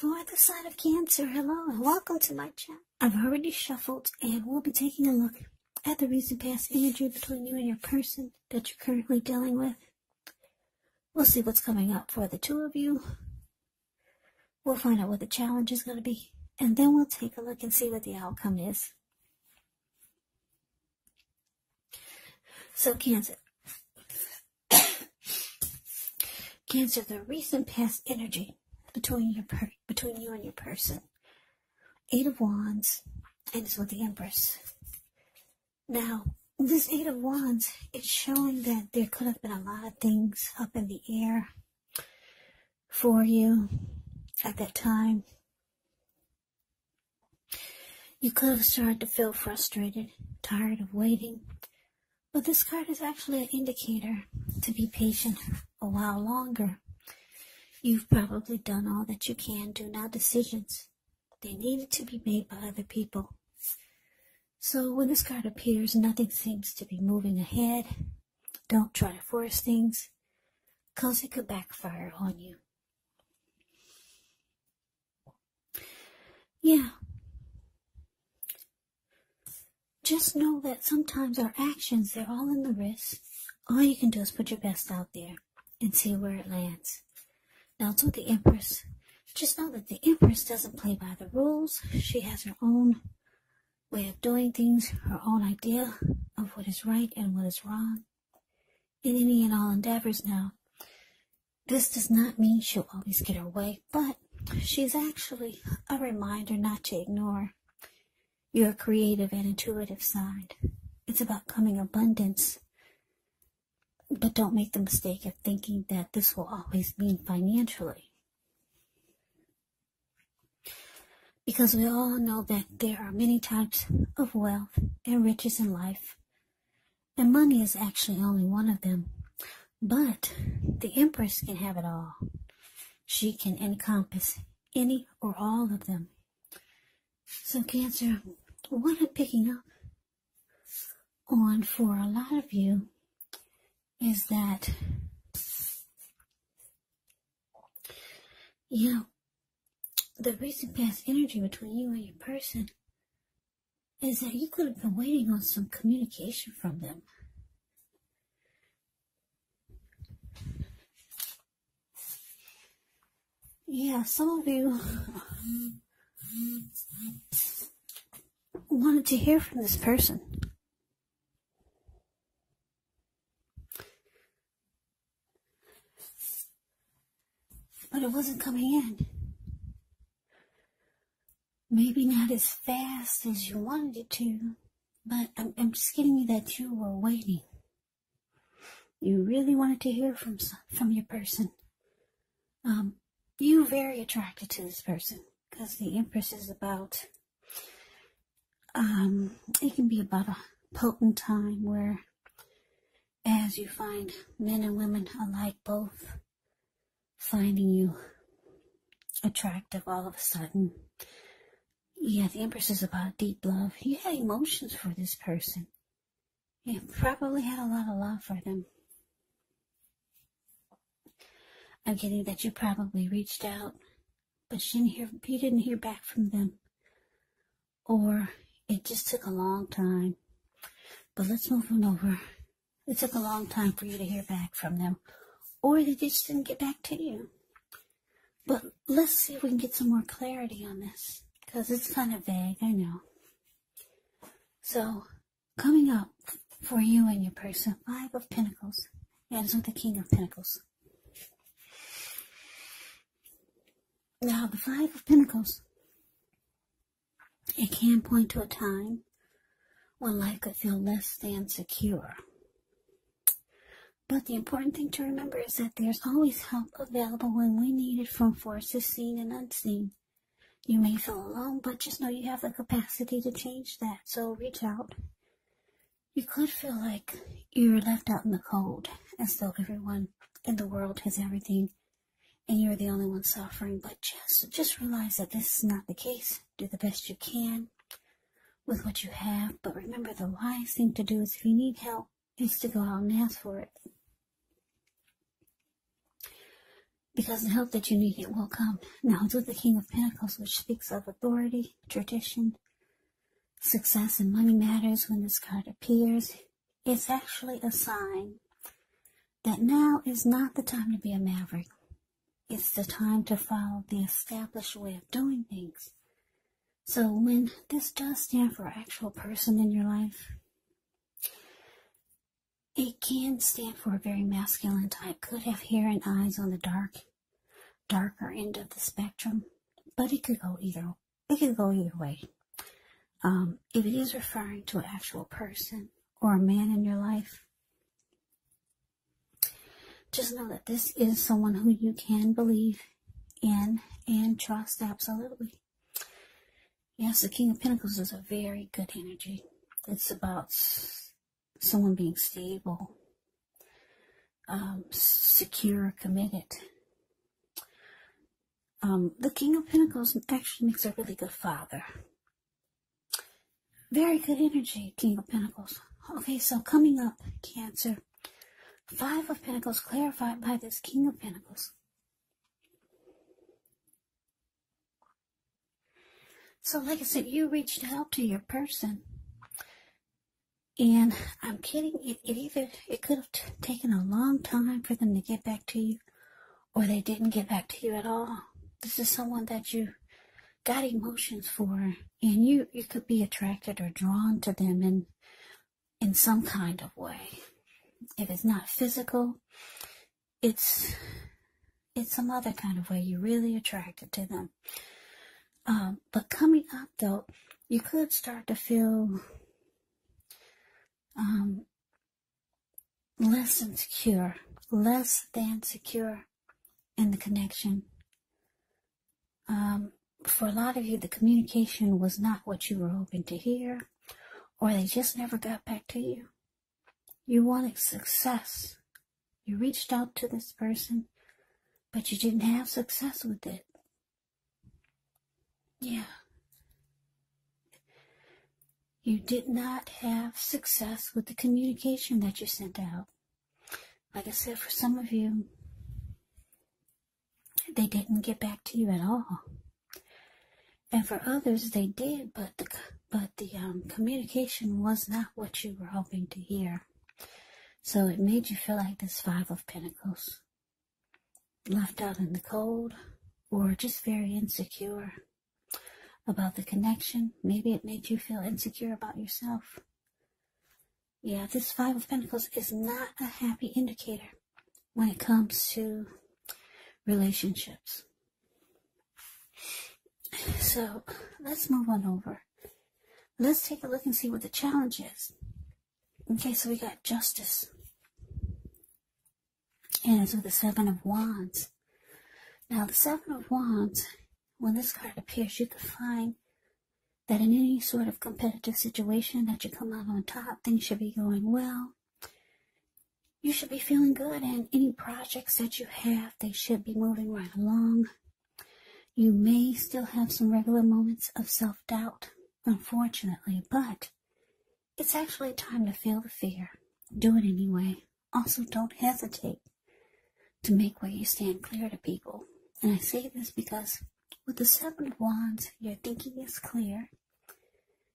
For the sign of Cancer, hello and welcome to my channel. I've already shuffled and we'll be taking a look at the recent past energy between you and your person that you're currently dealing with. We'll see what's coming up for the two of you. We'll find out what the challenge is going to be, and then we'll take a look and see what the outcome is. So Cancer. Cancer, the recent past energy between you and your person. 8 of Wands, and it's with the Empress. Now, this 8 of Wands is showing that there could have been a lot of things up in the air for you at that time. You could have started to feel frustrated, tired of waiting. But this card is actually an indicator to be patient a while longer. You've probably done all that you can do. Now decisions, they needed to be made by other people. So when this card appears, nothing seems to be moving ahead. Don't try to force things, because it could backfire on you. Yeah. Just know that sometimes our actions, they're all in the wrist. All you can do is put your best out there and see where it lands. Now, it's with the Empress. Just know that the Empress doesn't play by the rules. She has her own way of doing things, her own idea of what is right and what is wrong in any and all endeavors. Now, this does not mean she'll always get her way, but she's actually a reminder not to ignore your creative and intuitive side. It's about coming abundance. But don't make the mistake of thinking that this will always mean financially. Because we all know that there are many types of wealth and riches in life. And money is actually only one of them. But the Empress can have it all. She can encompass any or all of them. So Cancer, what I'm picking up on for a lot of you is that, the recent past energy between you and your person is that you could have been waiting on some communication from them. Yeah, some of you wanted to hear from this person. But it wasn't coming in. Maybe not as fast as you wanted it to, but I'm just getting you that you were waiting. You really wanted to hear from your person. You're very attracted to this person, because the Empress is about, it can be about a potent time where, as you find men and women alike both finding you attractive all of a sudden. Yeah, the Empress is about deep love. You had emotions for this person. You probably had a lot of love for them. I'm getting that you probably reached out, but you didn't hear back from them. Or it just took a long time. But let's move on over. It took a long time for you to hear back from them. Or they just didn't get back to you. But let's see if we can get some more clarity on this, because it's kind of vague, I know. So, coming up for you and your person, 5 of Pentacles. Yeah, it's with the King of Pentacles. Now, the 5 of Pentacles, it can point to a time when life could feel less than secure. But the important thing to remember is that there's always help available when we need it from forces seen and unseen. You may feel alone, but just know you have the capacity to change that, so reach out. You could feel like you're left out in the cold, as though everyone in the world has everything, and you're the only one suffering, but just realize that this is not the case. Do the best you can with what you have, but remember the wise thing to do is, if you need help, is to go out and ask for it. because the help that you need, it will come. Now, it's with the King of Pentacles, which speaks of authority, tradition, success, and money matters. When this card appears, it's actually a sign that now is not the time to be a maverick. It's the time to follow the established way of doing things. So when this does stand for an actual person in your life, it can stand for a very masculine type. Could have hair and eyes on the darker end of the spectrum, but it could go either way. If it is referring to an actual person or a man in your life, just know that this is someone who you can believe in and trust absolutely. Yes, the King of Pentacles is a very good energy. It's about someone being stable, secure, committed. The King of Pentacles actually makes a really good father. Very good energy, King of Pentacles. Okay, so coming up, Cancer. 5 of Pentacles clarified by this King of Pentacles. So like I said, you reached out to your person. And I'm kidding, it could have taken a long time for them to get back to you, or they didn't get back to you at all. This is someone that you got emotions for, and you could be attracted or drawn to them in some kind of way. If it's not physical, it's some other kind of way. You're really attracted to them. But coming up, though, you could start to feel less than secure in the connection. For a lot of you, the communication was not what you were hoping to hear, or they just never got back to you. You wanted success. You reached out to this person, but you didn't have success with it. Yeah. You did not have success with the communication that you sent out. Like I said, for some of you, they didn't get back to you at all. And for others, they did, but the communication was not what you were hoping to hear. So it made you feel like this 5 of Pentacles, left out in the cold, or just very insecure about the connection. Maybe it made you feel insecure about yourself. Yeah, this 5 of Pentacles is not a happy indicator when it comes to relationships. So let's move on over. Let's take a look and see what the challenge is. Okay, so we got Justice. And it's with the 7 of Wands. Now, the 7 of Wands, when this card appears, you can find that in any sort of competitive situation that you come out on top, things should be going well. You should be feeling good, and any projects that you have, they should be moving right along. You may still have some regular moments of self-doubt, unfortunately, but it's actually time to feel the fear. Do it anyway. Also, don't hesitate to make where you stand clear to people. And I say this because with the 7 of Wands, your thinking is clear,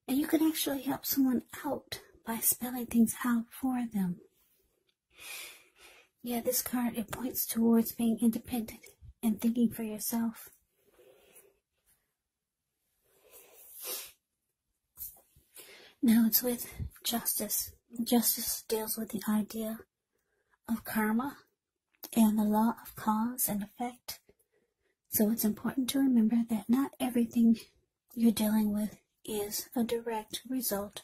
and you can actually help someone out by spelling things out for them. Yeah, this card, it points towards being independent and thinking for yourself. Now it's with Justice. Justice deals with the idea of karma and the law of cause and effect. So it's important to remember that not everything you're dealing with is a direct result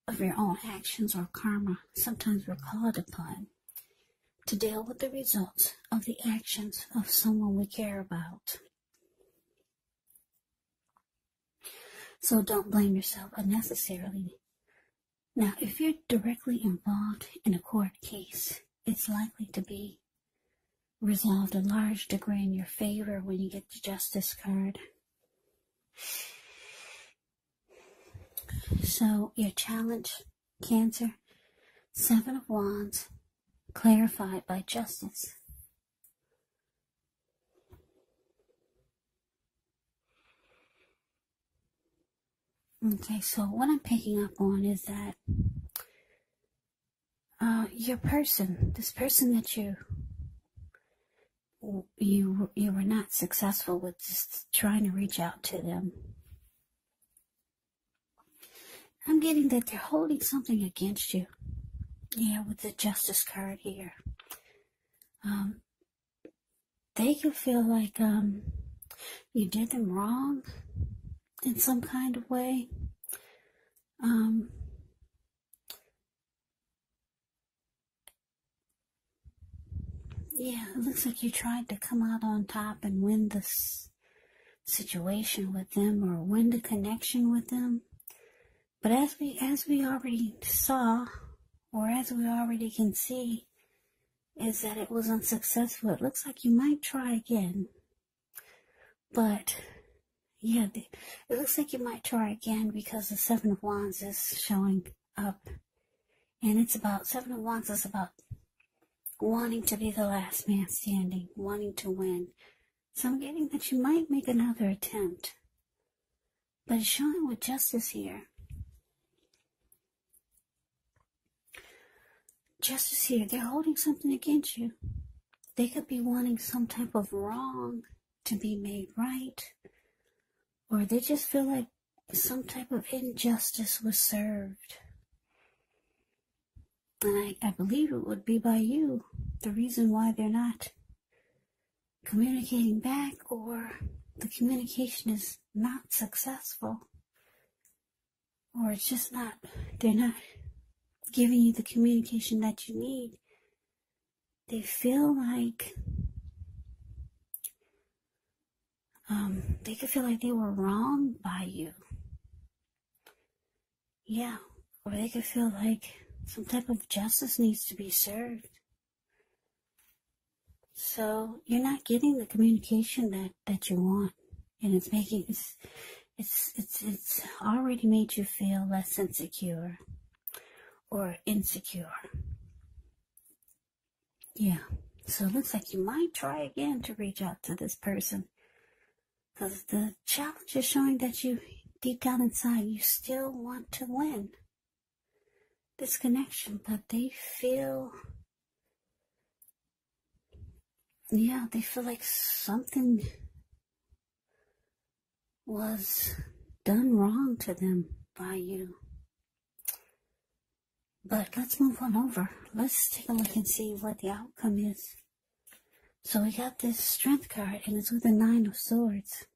of your own actions or karma. Sometimes we're called upon to deal with the results of the actions of someone we care about. So don't blame yourself unnecessarily. Now, if you're directly involved in a court case, it's likely to be resolved a large degree in your favor when you get the Justice card. So your challenge, Cancer, 7 of Wands, clarified by Justice. Okay, so what I'm picking up on is that this person that you were not successful with just trying to reach out to them. I'm getting that they're holding something against you. Yeah, with the Justice card here. They could feel like you did them wrong in some kind of way. Yeah, it looks like you tried to come out on top and win this situation with them or win the connection with them. But as we already saw, or as we already can see, is that it was unsuccessful. It looks like you might try again. But, yeah, it looks like you might try again because the Seven of Wands is showing up. And it's about, Seven of Wands is about wanting to be the last man standing, wanting to win. So I'm getting that you might make another attempt. But it's showing with Justice here. Justice here, they're holding something against you. They could be wanting some type of wrong to be made right. Or they just feel like some type of injustice was served. And I believe it would be by you, the reason why they're not communicating back, or the communication is not successful. Or it's just not, they're not giving you the communication that you need. They feel like, they could feel like they were wronged by you. Yeah, or they could feel like some type of justice needs to be served. So you're not getting the communication that you want, and it's making it's already made you feel less insecure or insecure. Yeah. So it looks like you might try again to reach out to this person, because the challenge is showing that you, deep down inside, you still want to win this connection, but they feel, yeah, they feel like something was done wrong to them by you. But let's move on over. Let's take a look and see what the outcome is. So we got this Strength card, and it's with the Nine of Swords.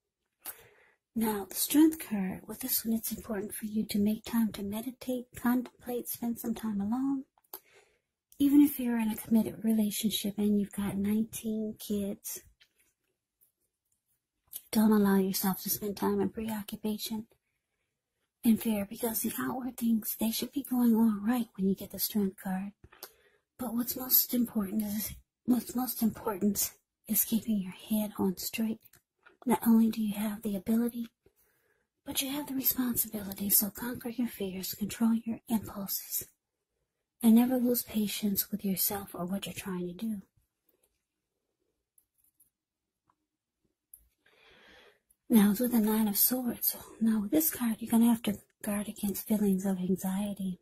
Now, the Strength card, with this one, it's important for you to make time to meditate, contemplate, spend some time alone. Even if you're in a committed relationship and you've got 19 kids, don't allow yourself to spend time in preoccupation and fear, because the outward things, they should be going all right when you get the Strength card. But what's most important is keeping your head on straight. Not only do you have the ability, but you have the responsibility. So conquer your fears, control your impulses, and never lose patience with yourself or what you're trying to do. Now, it's with the Nine of Swords. Now, with this card, you're going to have to guard against feelings of anxiety.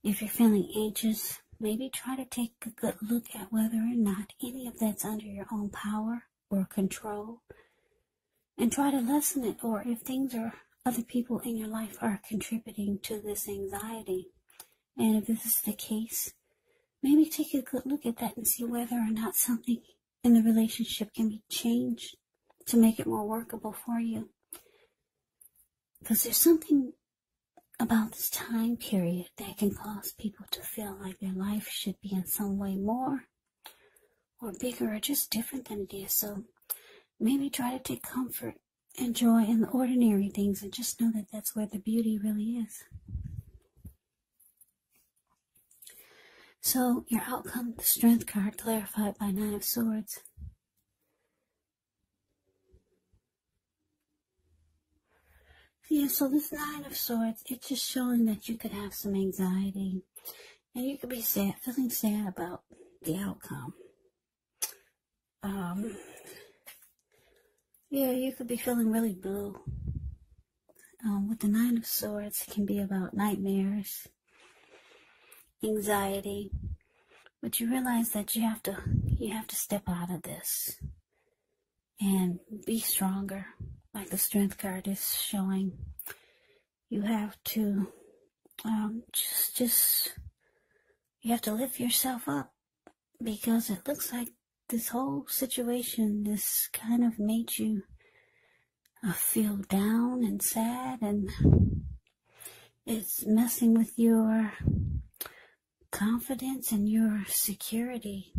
If you're feeling anxious, maybe try to take a good look at whether or not any of that's under your own power or control, and try to lessen it, or if things or other people in your life are contributing to this anxiety. And if this is the case, maybe take a good look at that and see whether or not something in the relationship can be changed to make it more workable for you. Because there's something about this time period that can cause people to feel like their life should be in some way more or bigger or just different than it is. So maybe try to take comfort and joy in the ordinary things, and just know that that's where the beauty really is. So your outcome, the Strength card, clarified by Nine of Swords. Yeah, so this Nine of Swords, it's just showing that you could have some anxiety, and you could be sad, feeling sad about the outcome. Yeah, you could be feeling really blue With the Nine of Swords, it can be about nightmares, anxiety, but you realize that you have to step out of this and be stronger. Like the Strength card is showing, you have to you have to lift yourself up, because it looks like this whole situation has kind of made you feel down and sad, and it's messing with your confidence and your security.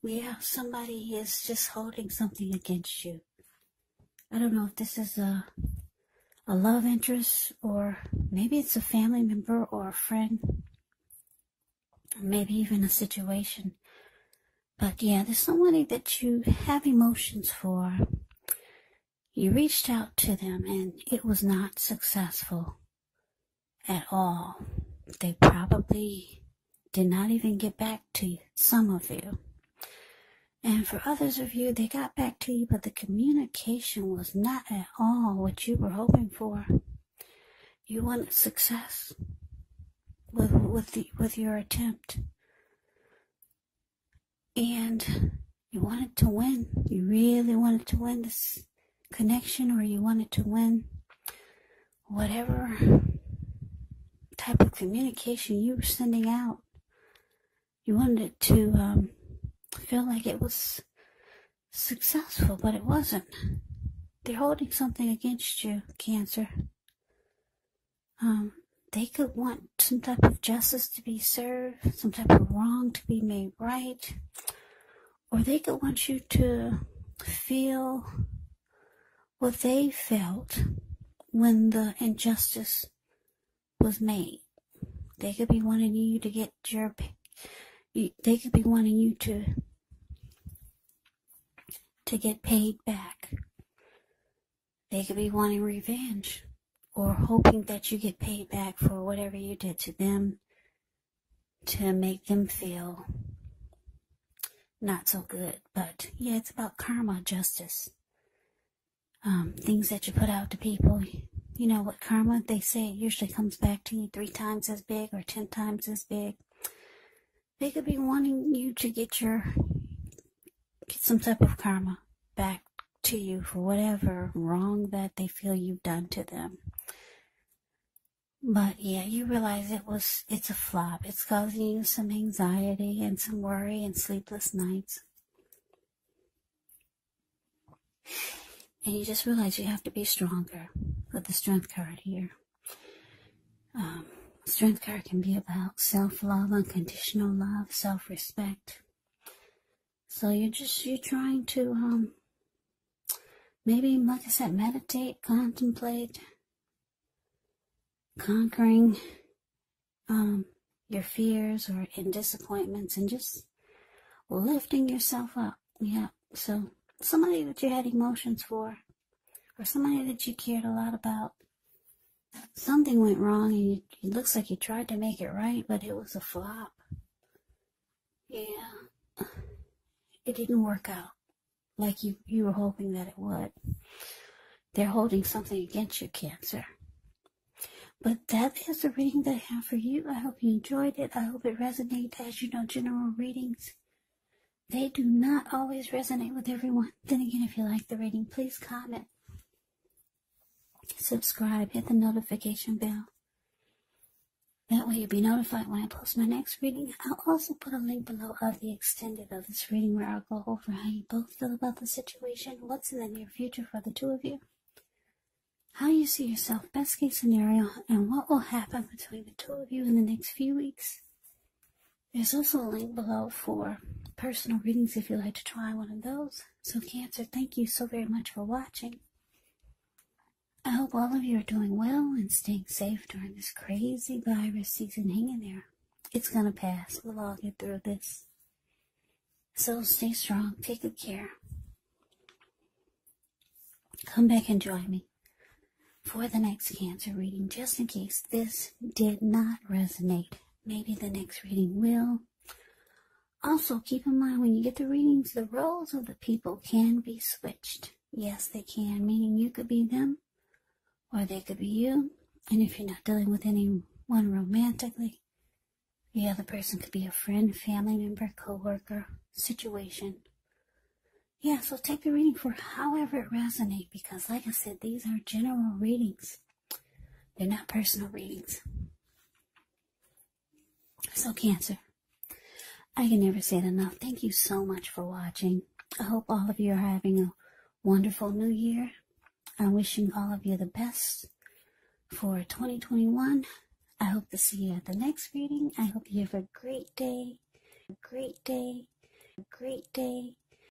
Yeah, somebody is just holding something against you. I don't know if this is a love interest, or maybe it's a family member or a friend, or maybe even a situation. But yeah, there's somebody that you have emotions for. You reached out to them and it was not successful at all. They probably did not even get back to you, some of you. And for others of you, they got back to you, but the communication was not at all what you were hoping for. You wanted success with your attempt. And you wanted to win. You really wanted to win this connection, or you wanted to win whatever type of communication you were sending out. You wanted it to feel like it was successful, but it wasn't. They're holding something against you, Cancer. They could want some type of justice to be served, some type of wrong to be made right, or they could want you to feel what they felt when the injustice was made. They could be wanting you to get they could be wanting you to get paid back. They could be wanting revenge, or hoping that you get paid back for whatever you did to them to make them feel not so good. But yeah, it's about karma, justice. Things that you put out to people. You know what karma, they say it usually comes back to you 3 times as big or 10 times as big. They could be wanting you to get some type of karma back to you for whatever wrong that they feel you've done to them. But yeah, you realize it's a flop. It's causing you some anxiety and some worry and sleepless nights. And you just realize you have to be stronger with the Strength card here. Strength card can be about self-love, unconditional love, self-respect. So you're trying to, maybe, like I said, meditate, contemplate, conquering your fears or in disappointments, and just lifting yourself up. Yeah, so somebody that you had emotions for, or somebody that you cared a lot about, something went wrong, and it looks like you tried to make it right, but it was a flop. Yeah, it didn't work out like you were hoping that it would. They're holding something against you, Cancer. But that is the reading that I have for you. I hope you enjoyed it. I hope it resonated. As you know, general readings, they do not always resonate with everyone. Then again, if you like the reading, please comment, subscribe, hit the notification bell. That way you'll be notified when I post my next reading. I'll also put a link below of the extended of this reading, where I'll go over how you both feel about the situation, what's in the near future for the two of you, how you see yourself, best case scenario, and what will happen between the two of you in the next few weeks. There's also a link below for personal readings if you'd like to try one of those. So Cancer, thank you so very much for watching. I hope all of you are doing well and staying safe during this crazy virus season. Hang in there. It's going to pass. We'll all get through this. So stay strong. Take good care. Come back and join me for the next Cancer reading, just in case this did not resonate. Maybe the next reading will. Also, keep in mind when you get the readings, the roles of the people can be switched. Yes, they can, meaning you could be them or they could be you. And if you're not dealing with anyone romantically, the other person could be a friend, family member, co-worker, situation. Yeah, so take the reading for however it resonates, because like I said, these are general readings. They're not personal readings. So Cancer, I can never say it enough. Thank you so much for watching. I hope all of you are having a wonderful new year. I'm wishing all of you the best for 2021. I hope to see you at the next reading. I hope you have a great day, a great day, a great day.